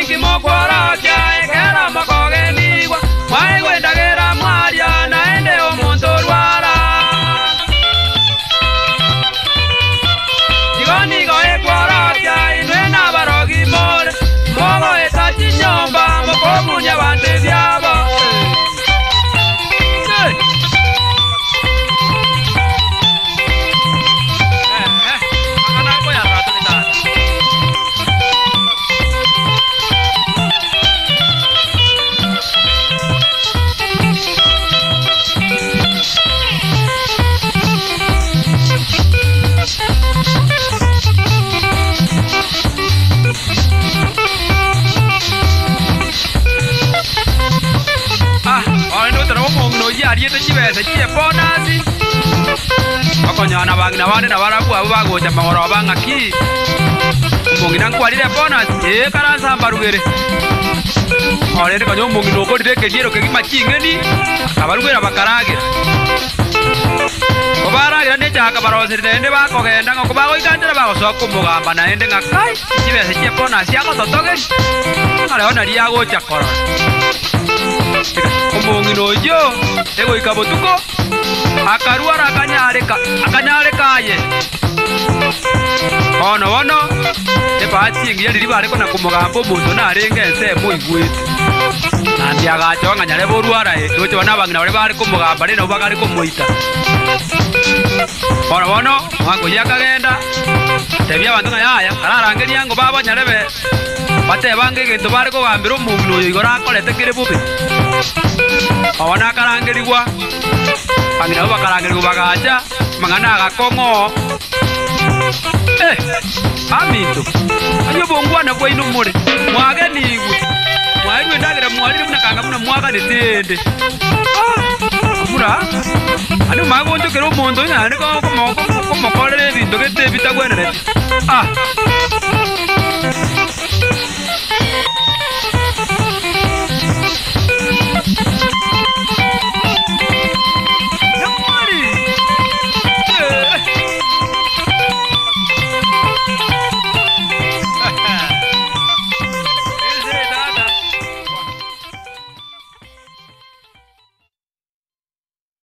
mingi mokworokia ekera mokogenigwa mwaigwendagera mwaria naende omuntu rwara igonigo ekworokia inwe nabarogi more mogoeta chinyomba mokomunya bante byabo ariete chibese chie bonasi bakonyana bagina bane na barabu abo bagoja magoro bangaki mungina nkwalire bonasi karanza mbarugere orende kanyo mungino ko direke jero ke machingeni abarugera bakarage obaragira ne chaka barosirinde ende bakogenda ngoko bagoikandira bagosoka mugamba na ende ngakai chibese chie bonasi agototoge ale ona ria gocha koro omongino yo ego ikabotuko akaruara akanyareka ye ono ebatingi yari bare kona kumugambo muntu narenge nse muigwite nandi agacho nganyare boruara docho bana bangina bare bare kumugamba rino bagari kumuita ono wango yakagenda tebya bantu ngaya ararangeria ngo baba nyarebe bate bange gento bare ko gambiro mungino yo igora akorete kire bubi awana karangerigwa angina bakarangerigwa bagaja mangana agakongo aminto ayo bongwana kwa ino more mwage nigwe mwairwe ndagira mwarire muna kanga muna mwaga netende amura ani mago njo kero mondo nyane ko mokorere bintu gete bitagwenere